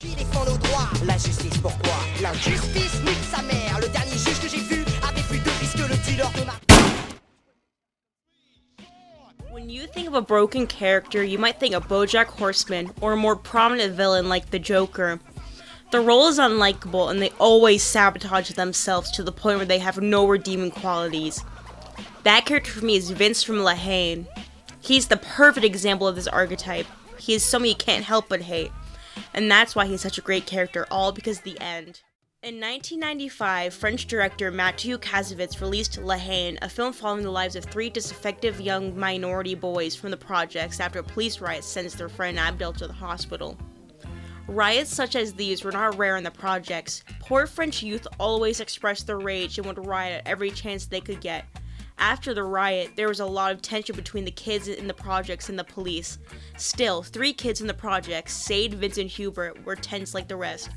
Qui défend nos droits? La justice, pourquoi? La justice nique sa mère. Le dernier juge que j'ai vu avait plus de vis que le dealer de ma... When you think of a broken character, you might think of BoJack Horseman or a more prominent villain like the Joker. The role is unlikable and they always sabotage themselves to the point where they have no redeeming qualities. That character for me is Vince from La Haine. He's the perfect example of this archetype. He is someone you can't help but hate. And that's why he's such a great character, all because of the end. In 1995, French director Mathieu Kassovitz released La Haine, a film following the lives of three disaffected young minority boys from the projects after a police riot sentenced their friend Abdel to the hospital. Riots such as these were not rare in the projects. Poor French youth always expressed their rage and would riot at every chance they could get. After the riot, there was a lot of tension between the kids in the projects and the police. Still, three kids in the projects, Sade, Vince, and Hubert, were tense like the rest,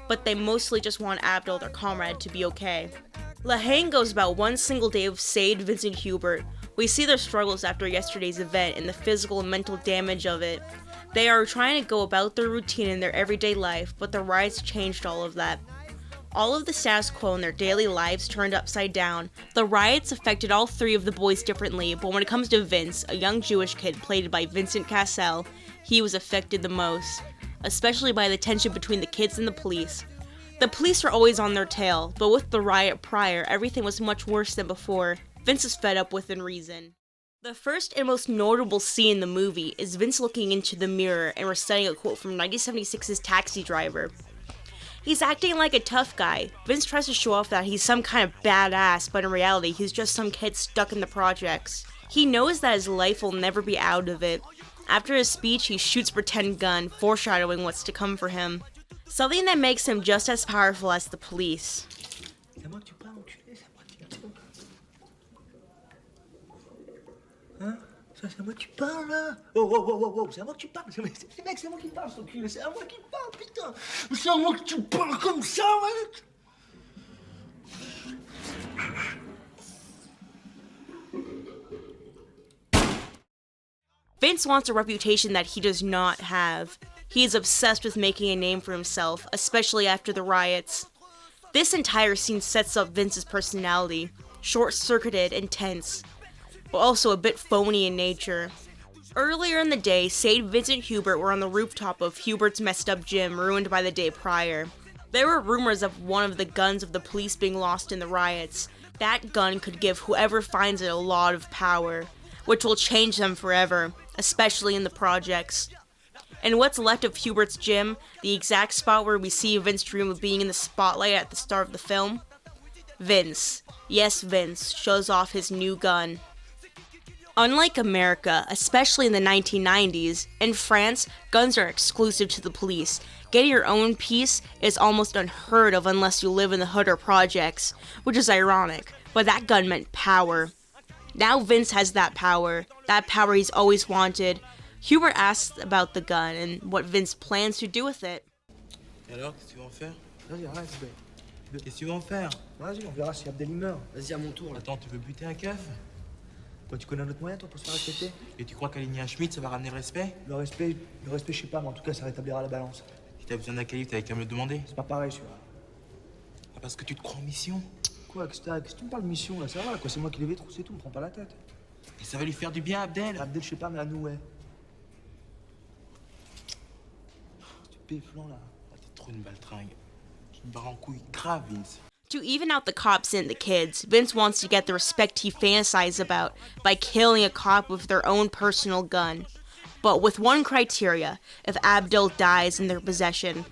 but they mostly just want Abdel, their comrade, to be okay. La Haine goes about one single day of Sade, Vince, and Hubert. We see their struggles after yesterday's event and the physical and mental damage of it. They are trying to go about their routine in their everyday life, but the riots changed all of that. All of the status quo in their daily lives turned upside down. The riots affected all three of the boys differently, but when it comes to Vince, a young Jewish kid played by Vincent Cassel, he was affected the most, especially by the tension between the kids and the police. The police were always on their tail, but with the riot prior, everything was much worse than before. Vince is fed up within reason. The first and most notable scene in the movie is Vince looking into the mirror and reciting a quote from 1976's Taxi Driver. He's acting like a tough guy. Vince tries to show off that he's some kind of badass, but in reality, he's just some kid stuck in the projects. He knows that his life will never be out of it. After his speech, he shoots a pretend gun, foreshadowing what's to come for him. Something that makes him just as powerful as the police. Ça, c'est à moi que tu parles, là. Oh, c'est à moi que tu parles. Mec, c'est à moi qui parle, ce cul. C'est à moi qui parle, putain. C'est à moi que tu parles comme ça, mec. Vince wants a reputation that he does not have. He is obsessed with making a name for himself, especially after the riots. This entire scene sets up Vince's personality, short-circuited and tense, but also a bit phony in nature. Earlier in the day, Sade, Vince, and Hubert were on the rooftop of Hubert's messed up gym ruined by the day prior. There were rumors of one of the guns of the police being lost in the riots. That gun could give whoever finds it a lot of power, which will change them forever, especially in the projects. And what's left of Hubert's gym, the exact spot where we see Vince dream of being in the spotlight at the start of the film? Vince, yes Vince, shows off his new gun. Unlike America, especially in the 1990s, in France, guns are exclusive to the police. Getting your own piece is almost unheard of unless you live in the hood or projects, which is ironic, but that gun meant power. Now Vince has that power he's always wanted. Hubert asks about the gun and what Vince plans to do with it. Et alors, qu'est-ce que tu vas en faire? Vas-y, arrête, Qu'est-ce que tu vas en faire? Vas-y, on verra si Abdel meurt. Vas-y, à mon tour, là. Attends, tu veux buter un keuf? Toi, tu connais un autre moyen, toi, pour se faire respecter? Et tu crois qu'aligner un Schmitt, ça va ramener le respect? Le respect, je sais pas, mais en tout cas, ça rétablira la balance. Si t'as besoin d'un calife, t'avais qu'à me le demander. C'est pas pareil, celui-là. Ah, parce que tu te crois en mission? Quoi, qu'est-ce que tu me parles de mission, là? Ça va, quoi, c'est moi qui l'ai trop, c'est tout, me prends pas la tête. Et ça va lui faire du bien, Abdel? Abdel, je sais pas, mais à nous, ouais. Tu péflant, là. Ah, t'es trop une baltringue. Tu me barres en couille grave, Vince. To even out the cops and the kids, Vince wants to get the respect he fantasizes about by killing a cop with their own personal gun. But with one criteria, if Abdel dies in their possession.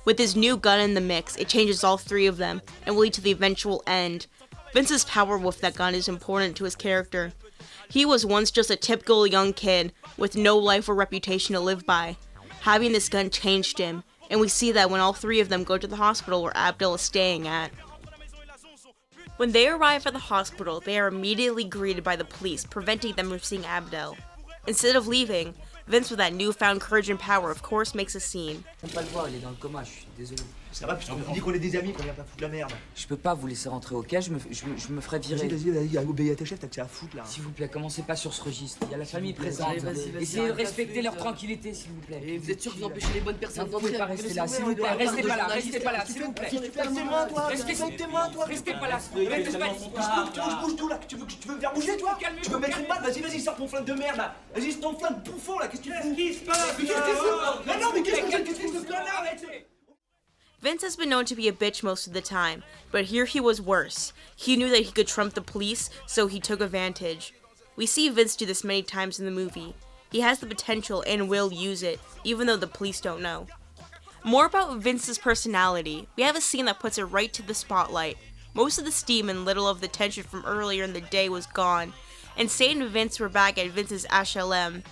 With his new gun in the mix, it changes all three of them and will lead to the eventual end. Vince's power with that gun is important to his character. He was once just a typical young kid with no life or reputation to live by. Having this gun changed him, and we see that when all three of them go to the hospital where Abdel is staying at. When they arrive at the hospital, they are immediately greeted by the police, preventing them from seeing Abdel. Instead of leaving, Vince, with that newfound courage and power, of course, makes a scene. On peut pas le voir, il est dans le coma, je suis désolé. Ça va, puisqu'on dit qu'on est des amis, qu'on vient pas foutre la merde. Je peux pas vous laisser rentrer au cas, je me ferai virer. Vas-y, obéis à tes chefs, t'as que ça à foutre là. S'il vous plaît, commencez pas sur ce registre. Il y a la famille présente. Allez, vas-y, Essayez de respecter leur tranquillité, s'il vous plaît. Et vous êtes sûr que vous empêchez les bonnes personnes Vous pouvez pas rester là, s'il vous plaît. Restez pas là, s'il vous plaît. Restez tes mains, toi. Restez tes mains, toi. Restez pas là. Tu veux que je bouge tout là? Tu veux me faire bouger, toi? Tu veux mettre une balle? Vas-y, sors ton flingue de merde là. Vas-y, c'est ton flingue bouffon là. Qu'est-ce que tu fous? Qu'est-ce qui se passe? Mais non, mais qu'est-ce que tu fais là? Vince has been known to be a bitch most of the time, but here he was worse. He knew that he could trump the police, so he took advantage. We see Vince do this many times in the movie. He has the potential and will use it, even though the police don't know. More about Vince's personality. We have a scene that puts it right to the spotlight. Most of the steam and little of the tension from earlier in the day was gone, and Sade and Vince were back at Vince's HLM.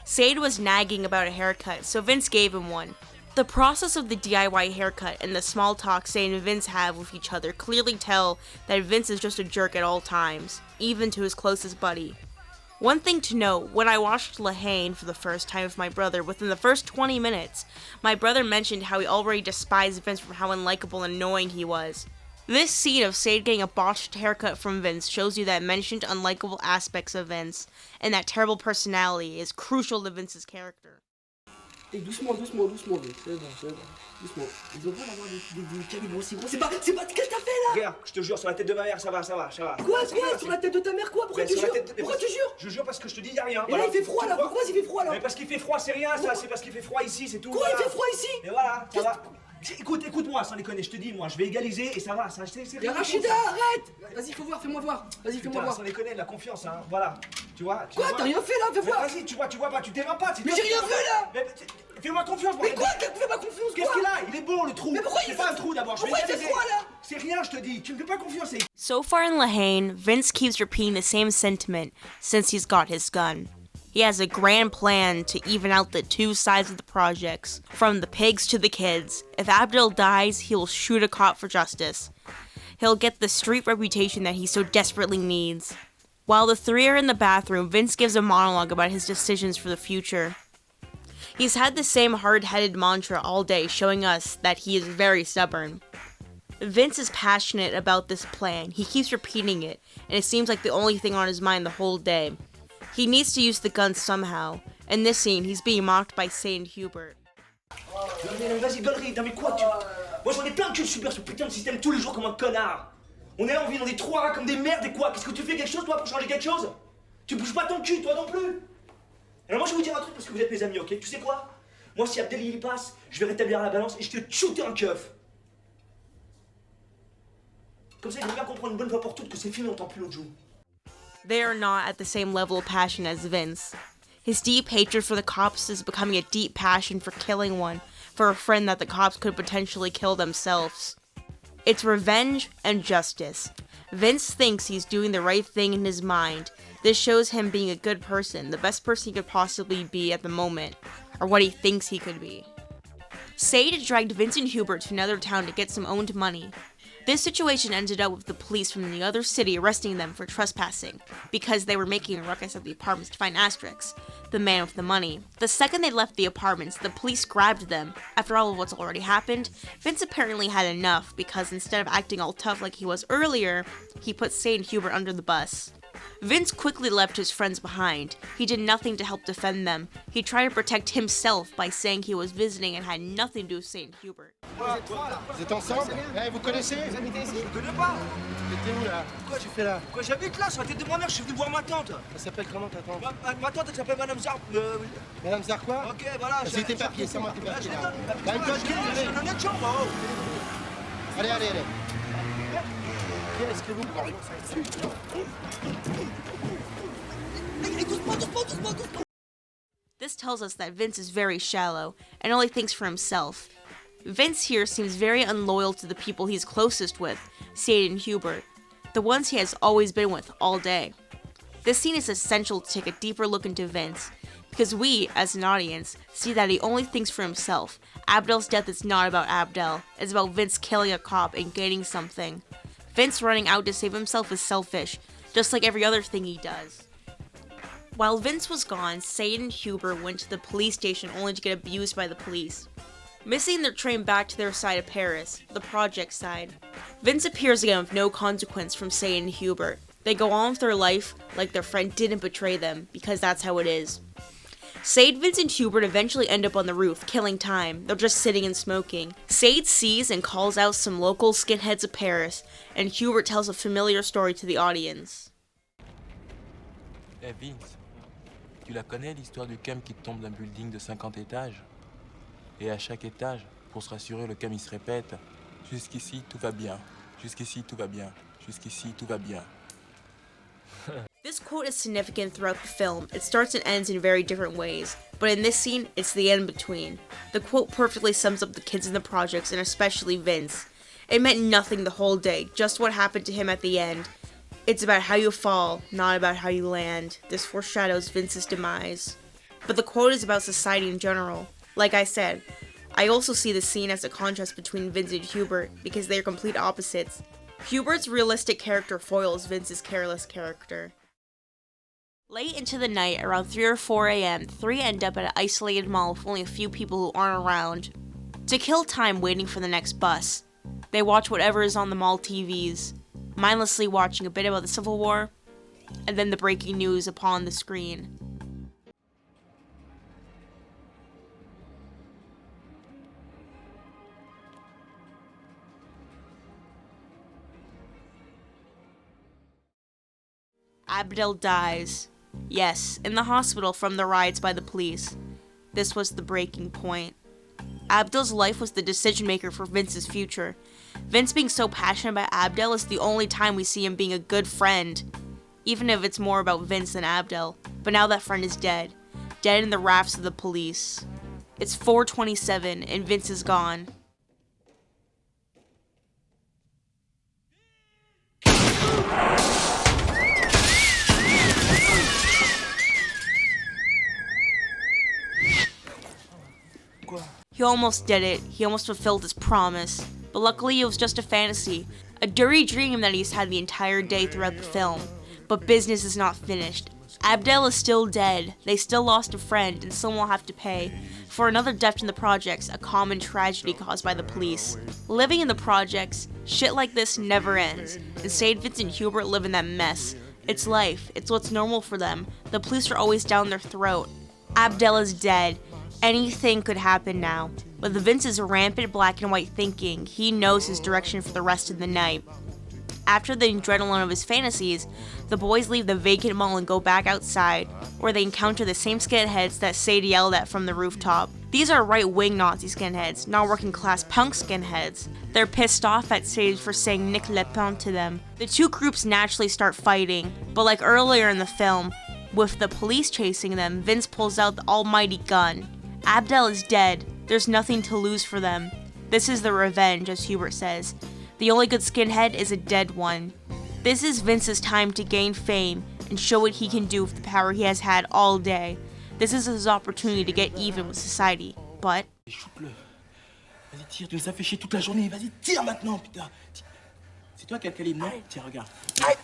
Sade was nagging about a haircut, so Vince gave him one. The process of the DIY haircut and the small talk Sade and Vince have with each other clearly tell that Vince is just a jerk at all times, even to his closest buddy. One thing to note, when I watched La Haine for the first time with my brother, within the first 20 minutes, my brother mentioned how he already despised Vince from how unlikable and annoying he was. This scene of Sade getting a botched haircut from Vince shows you that mentioned unlikable aspects of Vince, and that terrible personality is crucial to Vince's character. Et doucement, Vince, c'est bon. Doucement. Ils ont pas d'avoir des calibres aussi gros. C'est pas qu'est-ce que t'as fait là? Regarde, je te jure, sur la tête de ma mère, ça va. Quoi? Sur la tête de ta mère quoi? Pourquoi tu jures? Pourquoi tu jures? Je jure parce que je te dis, y'a rien. Et là il fait froid là, pourquoi il fait froid là? Mais parce qu'il fait froid, c'est rien ça, c'est parce qu'il fait froid ici, c'est tout. Quoi il fait froid ici? Et voilà, ça va. Écoute-moi, sans déconner, je te dis, moi, je vais égaliser et ça va, c'est Y'a rien. Rachida, arrête! Vas-y, fais-moi voir. Vas-y, fais-moi voir. Sans déconner, la confiance, hein, voilà. Tu vois? Quoi? T'as rien fait là? Fais voir! Vas-y, tu vois pas, tu t'aimes pas. Mais j'ai rien fait là! Mais fais-moi confiance, moi. Mais quoi? Fais-moi confiance Qu'est-ce quoi? qu'il a? Il est bon le trou. Mais pourquoi il fait pas un trou d'abord? Pourquoi il fait froid là? C'est rien, je te dis. Tu me fais pas confiance. So far in La Haine, Vince keeps repeating the same sentiment since he's got his gun. He has a grand plan to even out the two sides of the projects, from the pigs to the kids. If Abdel dies, he will shoot a cop for justice. He'll get the street reputation that he so desperately needs. While the three are in the bathroom, Vince gives a monologue about his decisions for the future. He's had the same hard-headed mantra all day, showing us that he is very stubborn. Vince is passionate about this plan. He keeps repeating it, and it seems like the only thing on his mind the whole day. He needs to use the gun somehow. In this scene, he's being mocked by Sade and Hubert. Vas-y, gaulerie, non mais quoi tu... Moi j'en ai plein de cul de subir ce putain de système tous les jours comme un connard. On est là, on vit dans des trous à rats comme des merdes et quoi? Qu'est-ce que tu fais quelque chose toi pour changer quelque chose? Tu bouges pas ton cul toi non plus. Alors moi je vais vous dire un truc parce que vous êtes mes amis, ok? Tu sais quoi? Moi si Abdel il passe, je vais rétablir la balance et je te shooter un keuf. Comme ça il va bien comprendre une bonne fois pour toutes que c'est fini, on t'entend plus l'autre jour. They are not at the same level of passion as Vince. His deep hatred for the cops is becoming a deep passion for killing one, for a friend that the cops could potentially kill themselves. It's revenge and justice. Vince thinks he's doing the right thing in his mind. This shows him being a good person, the best person he could possibly be at the moment, or what he thinks he could be. Sade dragged Vince and Hubert to another town to get some owned money. This situation ended up with the police from the other city arresting them for trespassing, because they were making a ruckus at the apartments to find Asterix, the man with the money. The second they left the apartments, the police grabbed them. After all of what's already happened, Vince apparently had enough, because instead of acting all tough like he was earlier, he put Sade and Hubert under the bus. Vince quickly left his friends behind. He did nothing to help defend them. He tried to protect himself by saying he was visiting and had nothing to do with Sade and Hubert. Vous êtes ensemble? Eh, vous connaissez? Vous habitez ici? Je connais pas. T'es où là? Quoi tu fais là? Quoi j'habite là sur la tête de ma mère, je suis venu voir ma tante. Ça s'appelle comment ta tante? Ma tante elle s'appelle Madame Zar... Madame Zarquois? Ok voilà. C'est tes papiers, c'est moi tes papiers là. Bah, Une tonne, j'ai une honnête chambre. Allez. Qu'est-ce que vous parlez? Doucement. This tells us that Vince is very shallow and only thinks for himself. Vince here seems very unloyal to the people he's closest with, Sade and Hubert, the ones he has always been with all day. This scene is essential to take a deeper look into Vince, because we, as an audience, see that he only thinks for himself. Abdel's death is not about Abdel, it's about Vince killing a cop and gaining something. Vince running out to save himself is selfish, just like every other thing he does. While Vince was gone, Sade and Hubert went to the police station only to get abused by the police, missing their train back to their side of Paris, the project side. Vince appears again with no consequence from Sade and Hubert. They go on with their life like their friend didn't betray them, because that's how it is. Sade, Vince, and Hubert eventually end up on the roof, killing time. They're just sitting and smoking. Sade sees and calls out some local skinheads of Paris, and Hubert tells a familiar story to the audience. Eh Vince, tu la connais l'histoire du cam qui tombe d'un building de 50 étages? Et à chaque étage, pour se rassurer, le cam il se répète: jusqu'ici tout va bien, jusqu'ici tout va bien, jusqu'ici tout va bien. This quote is significant throughout the film. It starts and ends in very different ways, but in this scene, it's the in-between. The quote perfectly sums up the kids in the projects, and especially Vince. It meant nothing the whole day, just what happened to him at the end. It's about how you fall, not about how you land. This foreshadows Vince's demise. But the quote is about society in general. Like I said, I also see the scene as a contrast between Vince and Hubert, because they are complete opposites. Hubert's realistic character foils Vince's careless character. Late into the night, around 3 or 4 a.m., the three end up at an isolated mall with only a few people who aren't around. To kill time waiting for the next bus, they watch whatever is on the mall TVs, mindlessly watching a bit about the Civil War, and then the breaking news upon the screen. Abdel dies. Yes, in the hospital from the riots by the police. This was the breaking point. Abdel's life was the decision maker for Vince's future. Vince being so passionate about Abdel is the only time we see him being a good friend, even if it's more about Vince than Abdel. But now that friend is dead in the rafts of the police. It's 4:27 and Vince is gone. He almost did it. He almost fulfilled his promise. But luckily it was just a fantasy. A dirty dream that he's had the entire day throughout the film. But business is not finished. Abdel is still dead. They still lost a friend, and someone will have to pay for another death in the projects, a common tragedy caused by the police. Living in the projects, shit like this never ends. And Sade, Vince, and Hubert live in that mess. It's life. It's what's normal for them. The police are always down their throat. Abdel is dead. Anything could happen now. With Vince's rampant black and white thinking, he knows his direction for the rest of the night. After the adrenaline of his fantasies, the boys leave the vacant mall and go back outside, where they encounter the same skinheads that Sade yelled at from the rooftop. These are right-wing Nazi skinheads, not working-class punk skinheads. They're pissed off at Sade for saying Nick Le Pen to them. The two groups naturally start fighting, but like earlier in the film, with the police chasing them, Vince pulls out the almighty gun. Abdel is dead. There's nothing to lose for them. This is the revenge, as Hubert says. The only good skinhead is a dead one. This is Vince's time to gain fame and show what he can do with the power he has had all day. This is his opportunity to get even with society, but... Shoot-le. Vas-y, tire, tu nous as fait chier toute la journée. Vas-y, tire maintenant, putain. C'est toi qui as le calibre, non? Tiens, regarde. Arrête.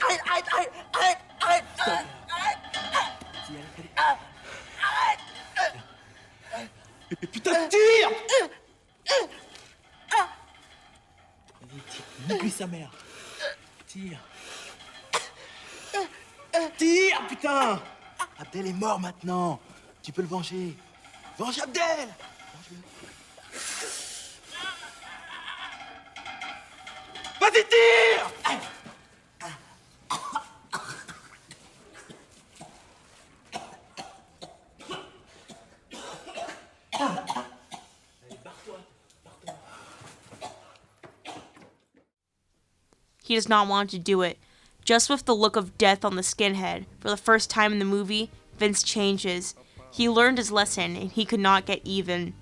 Mais putain, tire! Vas-y, tire. Nique-lui sa mère. Tire. Tire, putain! Abdel est mort maintenant. Tu peux le venger. Venge Abdel! Venge-le. Vas-y, tire! He does not want to do it. Just with the look of death on the skinhead, for the first time in the movie, Vince changes. He learned his lesson, and he could not get even.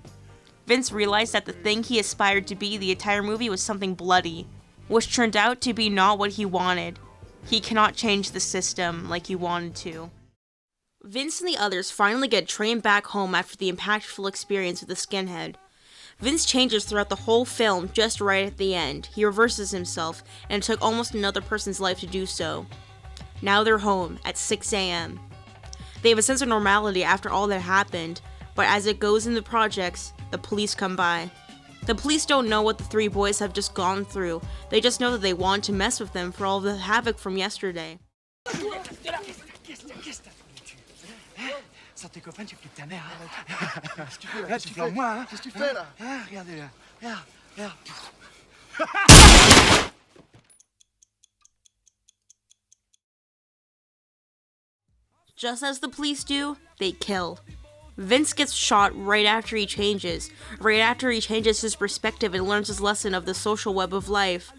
Vince realized that the thing he aspired to be the entire movie was something bloody, which turned out to be not what he wanted. He cannot change the system like he wanted to. Vince and the others finally get trained back home after the impactful experience with the skinhead. Vince changes throughout the whole film just right at the end. He reverses himself, and it took almost another person's life to do so. Now they're home at 6 a.m. They have a sense of normality after all that happened, but as it goes in the projects, the police come by. The police don't know what the three boys have just gone through, they just know that they want to mess with them for all the havoc from yesterday. Sans tes copains, tu flippes ta mère. Hein. Là, tu fais moi, hein. Qu'est-ce que tu fais là? Regardez là. Regarde. Just as the police do, they kill. Vince gets shot right after he changes his perspective and learns his lesson of the social web of life,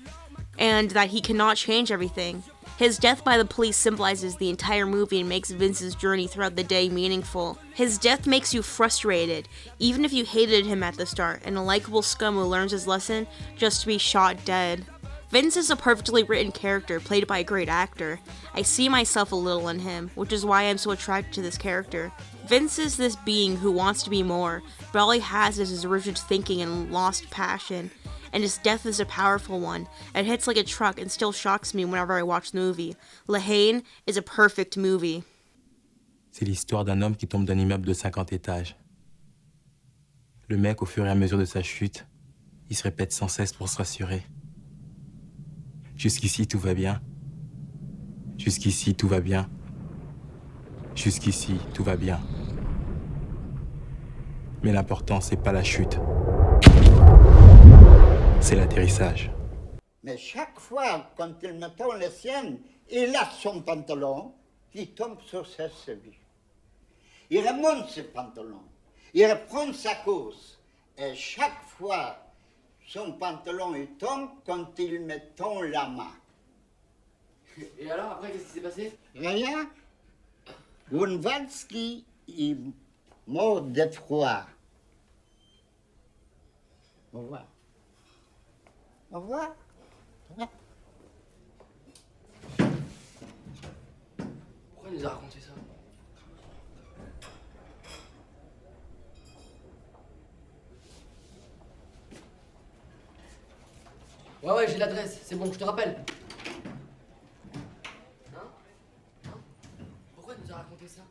and that he cannot change everything. His death by the police symbolizes the entire movie and makes Vince's journey throughout the day meaningful. His death makes you frustrated, even if you hated him at the start, and a likable scum who learns his lesson just to be shot dead. Vince is a perfectly written character played by a great actor. I see myself a little in him, which is why I'm so attracted to this character. Vince is this being who wants to be more, but all he has is his rigid thinking and lost passion. And his death is a powerful one. It hits like a truck and still shocks me whenever I watch the movie. La Haine is a perfect movie. C'est l'histoire d'un homme qui tombe d'un immeuble de 50 étages. Le mec, au fur et à mesure de sa chute, il se répète sans cesse pour se rassurer. Jusqu'ici, tout va bien. Jusqu'ici, tout va bien. Jusqu'ici, tout va bien. Mais l'important, c'est pas la chute. C'est l'atterrissage. Mais chaque fois, quand il me tend le sien, il a son pantalon qui tombe sur sa cheville. Il remonte ce pantalon, il reprend sa course, et chaque fois, son pantalon il tombe quand il me tend la main. Et alors, après, qu'est-ce qui s'est passé? Rien. Grunwaldski est mort de froid. Au revoir. Au revoir. Pourquoi il nous a raconté ça? Ouais, j'ai l'adresse, c'est bon, je te rappelle. Hein? Pourquoi il nous a raconté ça?